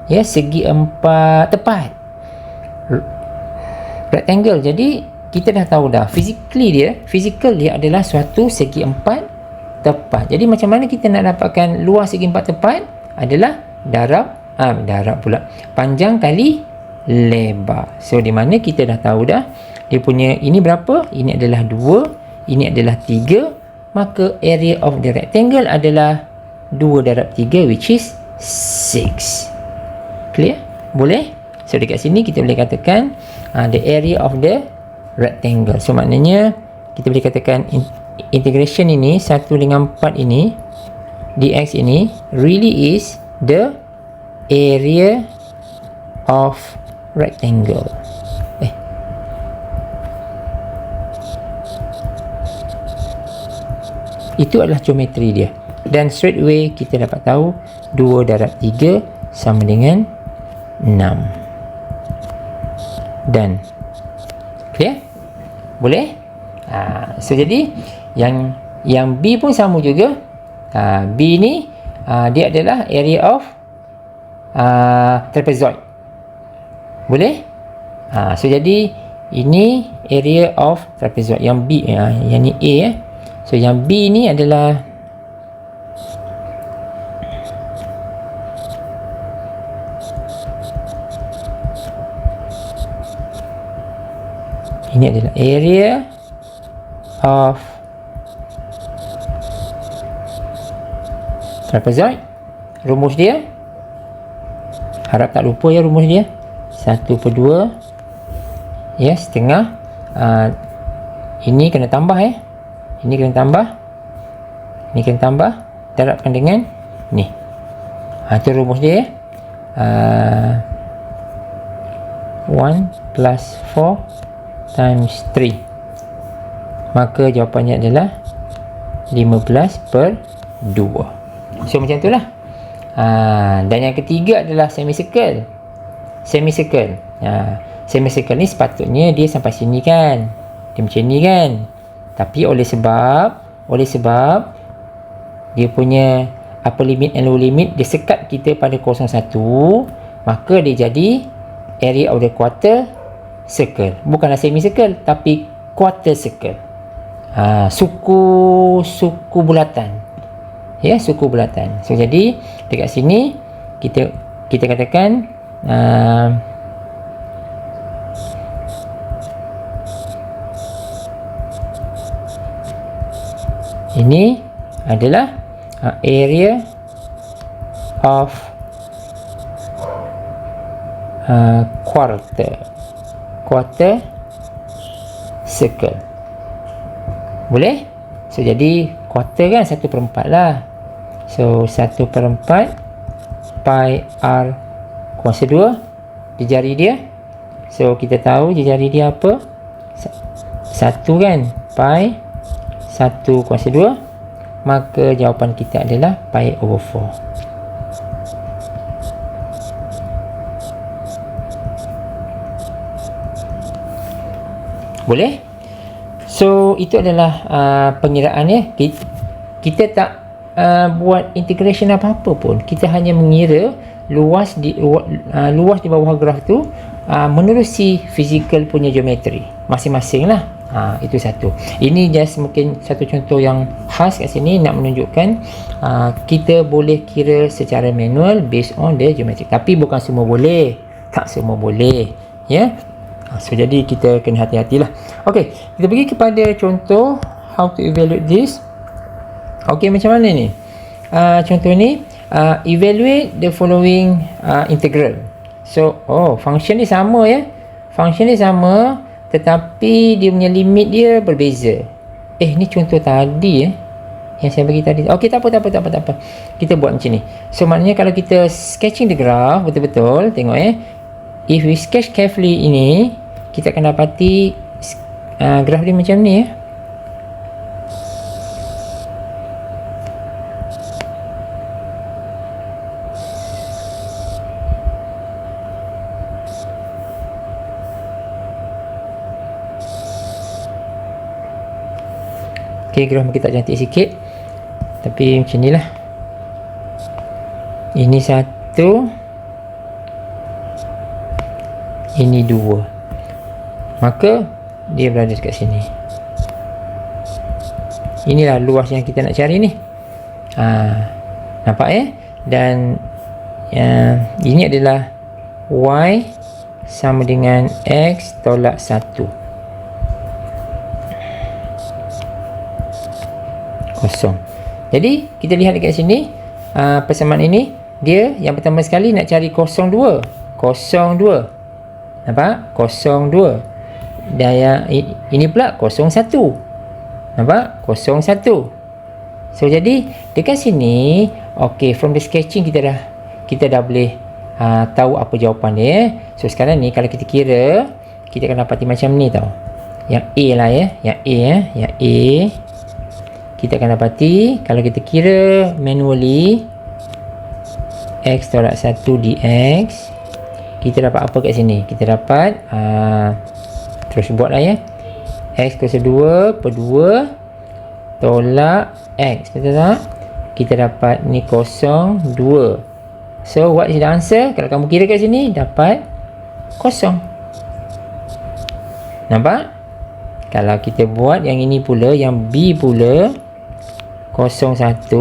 Segi 4 tepat. Rectangle. Jadi kita dah tahu dah physical dia adalah suatu segi 4 tepat. Jadi macam mana kita nak dapatkan luas segi empat tepat? Adalah darab pula, panjang kali lebar. So di mana kita dah tahu dah dia punya ini berapa, ini adalah 2, ini adalah 3, maka area of the rectangle adalah 2 darab 3, which is 6. Clear? Boleh? So dekat sini kita boleh katakan the area of the rectangle. So maknanya kita boleh katakan integration ini 1 dengan 4 ini dx ini really is the area of rectangle. Itu adalah geometri dia. Dan straight away kita dapat tahu 2 darab 3 sama dengan 6. Dan clear? Boleh? So jadi yang B pun sama juga. B ni dia adalah area of trapezoid. Boleh? So jadi ini area of trapezoid. Yang B, yang ni A. So yang B ni adalah area of trapezoid. Rumus dia, harap tak lupa ya rumus dia, 1/2 ya, setengah. Ini kena tambah ini kena tambah, ini kena tambah, darabkan dengan ni. Itu rumus dia 1 plus 4 times 3, maka jawapannya adalah 15/2. So macam itulah. Dan yang ketiga adalah semicircle. Semicircle ni sepatutnya dia sampai sini kan, dia macam ni kan, tapi oleh sebab dia punya upper limit and lower limit dia sekat kita pada 0,1, maka dia jadi area of the quarter circle. Bukanlah semicircle tapi quarter circle. Suku bulatan. Ya, suku bulatan. So jadi dekat sini kita katakan ini adalah area of quarter circle. Boleh? So jadi quarter kan 1/4 lah. So 1/4 pi r kuasa 2 di jari dia. So kita tahu di jari dia apa? 1 kan? Pi 1 kuasa 2, maka jawapan kita adalah pi over 4. Boleh? So itu adalah pengiraan ya. Kita tak buat integration apa-apa pun. Kita hanya mengira luas di bawah graf tu menerusi physical punya geometri masing-masing lah. Itu satu. Ini just mungkin satu contoh yang khas kat sini nak menunjukkan kita boleh kira secara manual based on the geometry. Tapi bukan semua boleh. Tak semua boleh. Ya. So jadi kita kena hati-hatilah. Okey, kita pergi kepada contoh how to evaluate this. Okey, macam mana ni? Contoh ni evaluate the following integral. So, function ni sama ya. Function ni sama tetapi dia punya limit dia berbeza. Ni contoh tadi yang saya bagi tadi. Okey, tak apa. Kita buat macam ni. So maknanya kalau kita sketching the graph betul-betul, tengok if we sketch carefully ini, kita akan dapati graf dia macam ni ya. Okay, graf kita tak cantik sikit, tapi macam ni lah. Ini 1, ini 2, maka dia berada dekat sini. Inilah luas yang kita nak cari ni. Nampak dan ini adalah y sama dengan x tolak 1 kosong. Jadi kita lihat dekat sini, persamaan ini dia yang pertama sekali nak cari 02. Nampak? 02. Dan yang ini pula 01. Nampak? 01. So jadi dekat sini, okey, from the sketching kita dah boleh tahu apa jawapan dia. So sekarang ni kalau kita kira, kita akan dapati macam ni tau. Yang A lah yang A kita akan dapati kalau kita kira manually x tolak 1 dx, kita dapat apa kat sini? Kita dapat terus buatlah x kuasa 2 per 2 tolak x, betul tak? Kita dapat ni 02. So what is the answer? Kalau kamu kira kat sini dapat 0. Nampak? Kalau kita buat yang ini pula, yang B pula 01,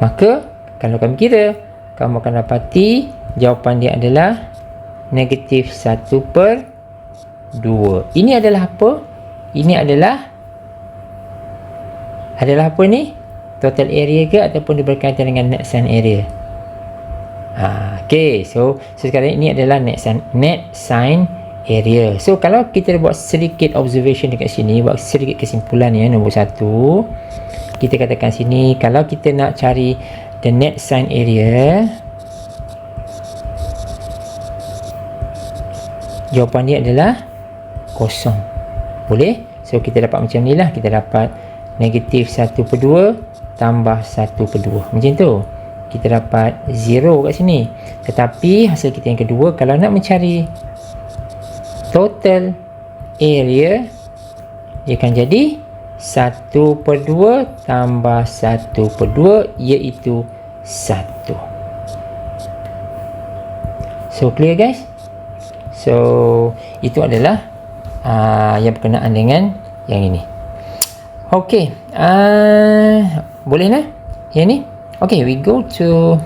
maka kalau kamu kira, kamu akan dapati jawapan dia adalah negatif 1 per 2. Ini adalah apa? Ini adalah apa ni? Total area ke ataupun dia berkaitan dengan net sign area? Okay, so sekarang ini adalah net sign area. So kalau kita buat sedikit observation dekat sini, buat sedikit kesimpulan nombor 1, kita katakan sini kalau kita nak cari the net sign area, jawapan dia adalah 0. Boleh? So kita dapat macam ni lah, kita dapat negatif 1 per 2 tambah 1 per 2 macam tu. Kita dapat 0 kat sini. Tetapi hasil kita yang kedua, kalau nak mencari total area, dia akan jadi 1 per 2 tambah 1 per 2 iaitu 1. So clear guys? So itu adalah yang berkenaan dengan yang ini. Okay, boleh lah yang ni. Okay, we go to,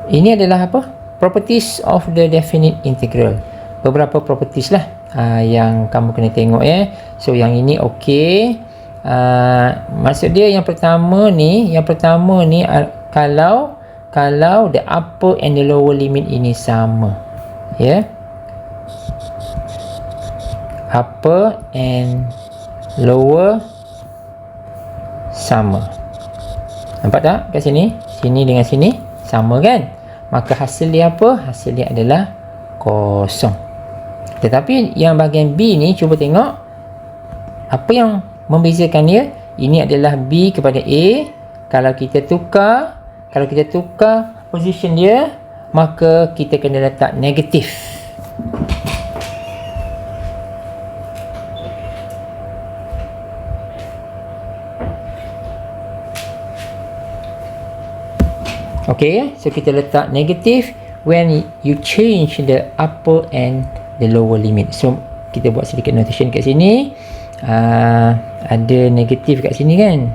ini adalah apa? Properties of the definite integral. Beberapa properties lah yang kamu kena tengok So yang ini okey. Maksud dia yang pertama ni kalau the upper and the lower limit ini sama. Upper and lower sama. Nampak tak kat sini? Sini dengan sini sama kan? Maka hasil dia apa? Hasil dia adalah 0. Tetapi yang bahagian B ni, cuba tengok apa yang membezakan dia. Ini adalah B kepada A. Kalau kita tukar position dia, maka kita kena letak negatif. Okay, so kita letak negatif when you change the upper and the lower limit. So kita buat sedikit notation kat sini. Ada negatif kat sini kan.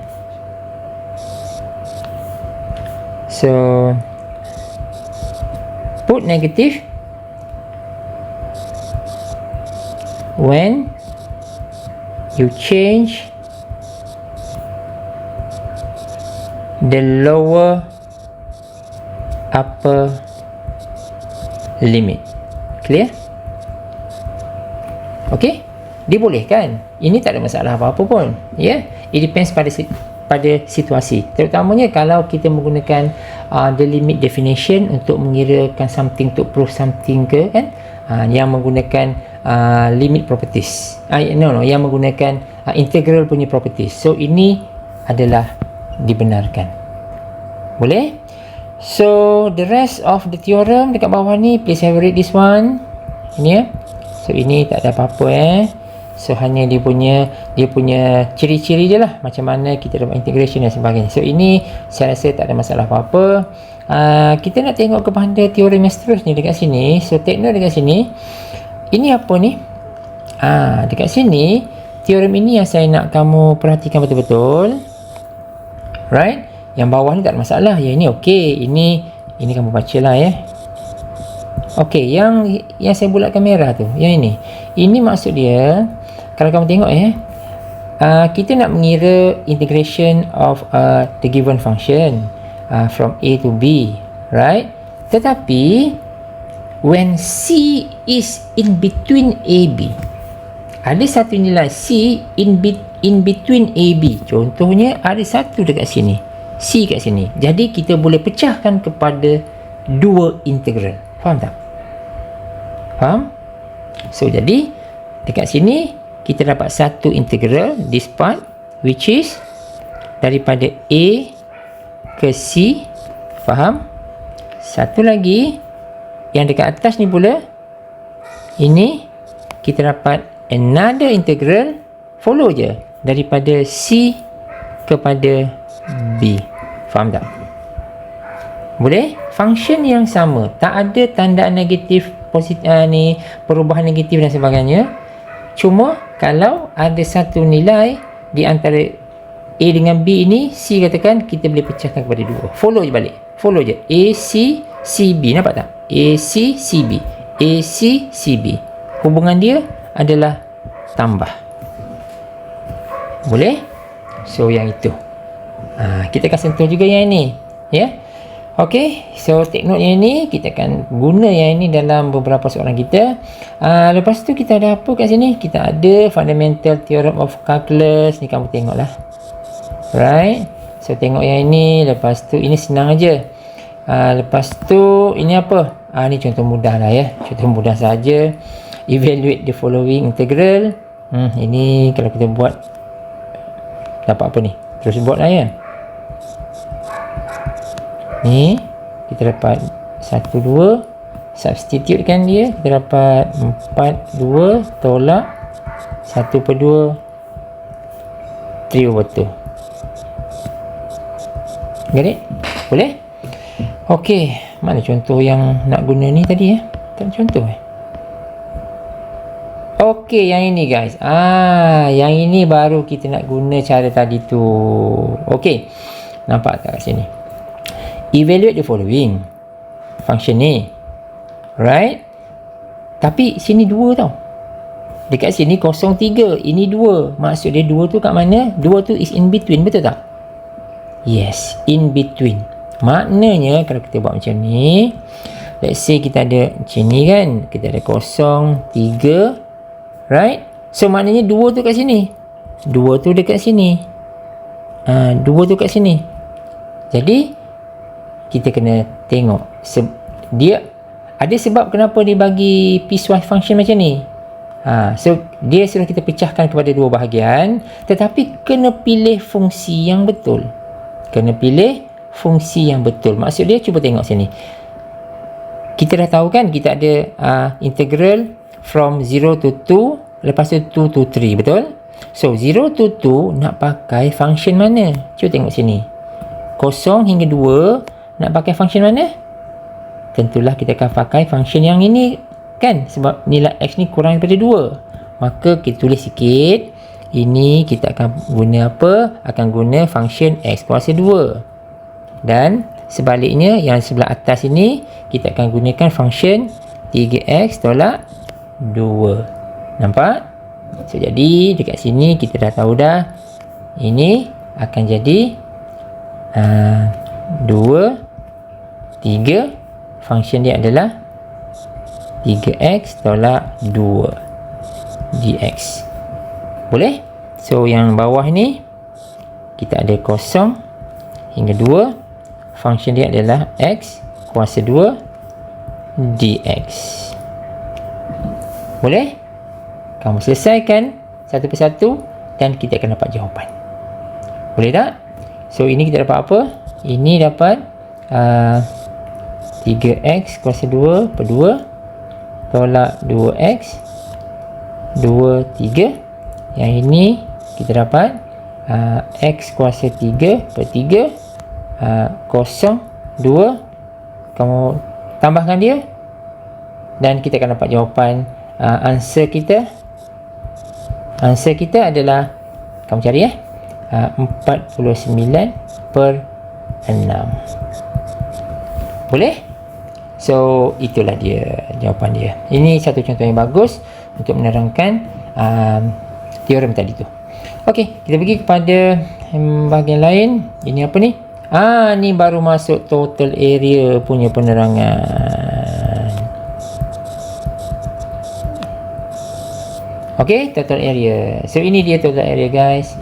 So put negative when you change the lower upper limit. Clear? Okay, dibolehkan. Ini tak ada masalah apa-apa pun. It depends pada situasi. Terutamanya kalau kita menggunakan the limit definition untuk mengirakan something, untuk prove something ke kan, yang menggunakan limit properties. Yang menggunakan integral punya properties. So ini adalah dibenarkan. Boleh? So the rest of the theorem dekat bawah ni, please have a read this one. Ini So ini tak ada apa-apa So hanya dia punya ciri-ciri je lah, macam mana kita dapat integration dan sebagainya. So ini saya rasa tak ada masalah apa-apa. Kita nak tengok kepada teorem yang seterusnya dekat sini. So take note dekat sini. Ini apa ni? Dekat sini, teorem ini yang saya nak kamu perhatikan betul-betul. Right? Yang bawah ni tak ada masalah. Yang ini okey. Ini kamu bacalah ya. Okey, yang saya bulatkan merah tu, yang ini. Ini maksud dia, kalau kamu tengok kita nak mengira integration of the given function from A to B, right? Tetapi when C is in between AB, ada satu nilai C in between AB. Contohnya ada satu dekat sini, C kat sini. Jadi kita boleh pecahkan kepada dua integral. Faham tak? Faham? So jadi dekat sini kita dapat satu integral, this part, which is daripada A ke C. Faham? Satu lagi yang dekat atas ni pula, ini kita dapat another integral, follow je, daripada C kepada B. Faham tak? Boleh? Function yang sama, tak ada tandaan negatif, positif, perubahan negatif dan sebagainya. Cuma kalau ada satu nilai di antara A dengan B ini, C katakan, kita boleh pecahkan kepada dua. Follow je balik. Follow je. AC, CB. Nampak tak? AC, CB. AC, CB. Hubungan dia adalah tambah. Boleh? So, yang itu. Kita akan sentuh juga yang ini. Ya? Okey. So, take note yang ini. Kita akan guna yang ini dalam beberapa soalan kita. Lepas tu, kita ada apa kat sini? Kita ada Fundamental Theorem of Calculus. Ni kamu tengoklah. Right? So, tengok yang ini. Lepas tu, ini senang aja. Lepas tu, ini apa? Ni contoh mudah lah ya. Contoh mudah saja. Evaluate the following integral. Ini kalau kita buat, dapat apa ni? Terus buat lah ya. Ni kita dapat 1, 2, substitute kan dia, kita dapat 4, 2 tolak 1/2 3/2. Get it? Boleh? Okey, mana contoh yang nak guna ni tadi ya? Tak ada contoh Okey, yang ini guys. Yang ini baru kita nak guna cara tadi tu. Okey. Nampak tak kat sini? Evaluate the following function ni, right? Tapi sini 2 tau. Dekat sini 0,3. Ini 2. Maksud dia 2 tu kat mana? 2 tu is in between. Betul tak? Yes, in between. Maknanya kalau kita buat macam ni, let's say kita ada macam ni kan, kita ada 0,3, right? So maknanya 2 tu kat sini, 2 tu dekat sini, 2 tu kat sini. Jadi kita kena tengok dia ada sebab kenapa dia bagi piecewise function macam ni. So dia suruh kita pecahkan kepada dua bahagian, tetapi kena pilih fungsi yang betul. Kena pilih fungsi yang betul. Maksud dia, cuba tengok sini. Kita dah tahu kan, kita ada integral from 0 to 2, lepas tu 2 to 3, betul? So 0 to 2 nak pakai function mana? Cuba tengok sini. 0 hingga 2 nak pakai function mana? Tentulah kita akan pakai function yang ini kan, sebab nilai x ni kurang daripada 2. Maka kita tulis sikit. Ini kita akan guna apa? Akan guna function x kuasa 2. Dan sebaliknya yang sebelah atas ini kita akan gunakan function 3x tolak 2. Nampak? So jadi dekat sini kita dah tahu dah. Ini akan jadi 2 3, function dia adalah 3x tolak 2 dx. Boleh? So yang bawah ni kita ada 0 hingga 2, function dia adalah x kuasa 2 dx. Boleh? Kamu selesaikan satu persatu dan kita akan dapat jawapan. Boleh tak? So ini kita dapat apa? Ini dapat 3x kuasa 2 per 2 tolak 2x 2, 3. Yang ini kita dapat x kuasa 3 per 3 0, 2. Kamu tambahkan dia dan kita akan dapat jawapan. Answer kita Answer kita adalah, kamu cari 49/6. Boleh? So itulah dia jawapan dia. Ini satu contoh yang bagus untuk menerangkan teorem tadi tu. Okey, kita pergi kepada bahagian lain. Ini apa ni? Ni baru masuk total area punya penerangan. Okey, total area. So ini dia total area guys.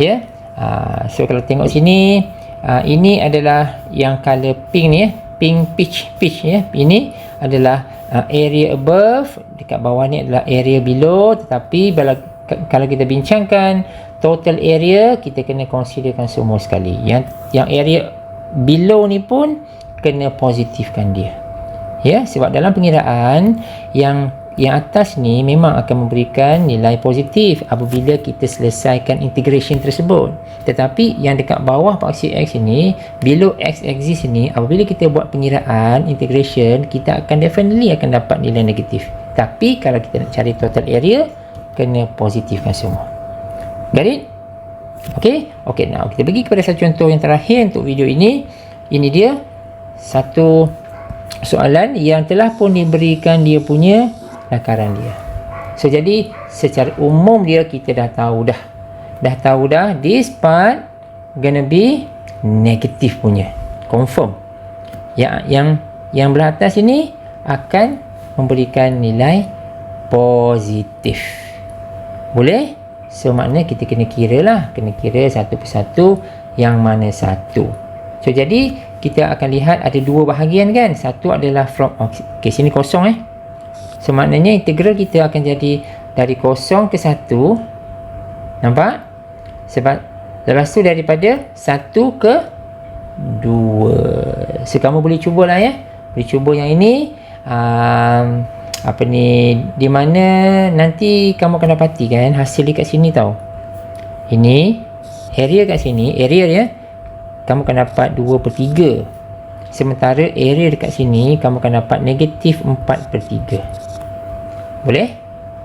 Ya. So kalau tengok sini, ini adalah yang color pink ni pink peach ya. Ini adalah area above, dekat bawah ni adalah area below. Tetapi kalau kita bincangkan total area, kita kena considerkan semua sekali. Yang area below ni pun kena positifkan dia. Ya, sebab dalam pengiraan yang atas ni memang akan memberikan nilai positif apabila kita selesaikan integration tersebut. Tetapi yang dekat bawah paksi X ini, below X axis ini, apabila kita buat pengiraan integration, kita akan definitely akan dapat nilai negatif. Tapi kalau kita nak cari total area, kena positifkan semua. Got it? Okay, now kita pergi kepada satu contoh yang terakhir untuk video ini. Ini dia satu soalan yang telah pun diberikan dia punya lakaran dia. So jadi secara umum dia kita dah tahu dah this part gonna be negatif punya, confirm. Yang belah atas ini akan memberikan nilai positif. Boleh? So maknanya kita kena kira satu persatu yang mana satu. So jadi kita akan lihat ada dua bahagian kan. Satu adalah from sini kosong So maknanya integral kita akan jadi dari 0 ke 1. Nampak? Sebab lepas tu daripada 1 ke 2. So kamu boleh cubalah Boleh cuba yang ini. Di mana nanti kamu akan dapati kan hasil dekat sini tau. Ini area kat sini, area dia kamu akan dapat 2/3. Sementara area dekat sini kamu akan dapat negatif 4/3. Boleh?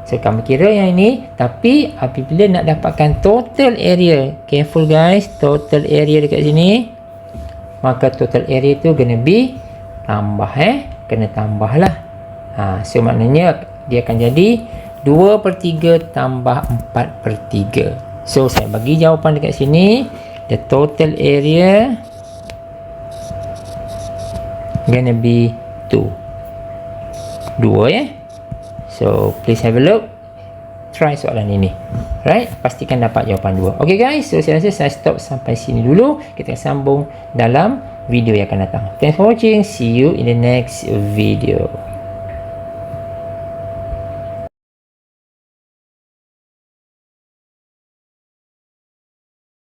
So kamu kira yang ini. Tapi apabila nak dapatkan total area, careful guys, total area dekat sini, maka total area tu kena be tambah kena tambah lah. So maknanya dia akan jadi 2/3 tambah 4/3. So saya bagi jawapan dekat sini. The total area gonna be 2 So please have a look. Try soalan ini. Right? Pastikan dapat jawapan 2. Okay guys, so saya rasa saya stop sampai sini dulu. Kita akan sambung dalam video yang akan datang. Thanks for watching. See you in the next video.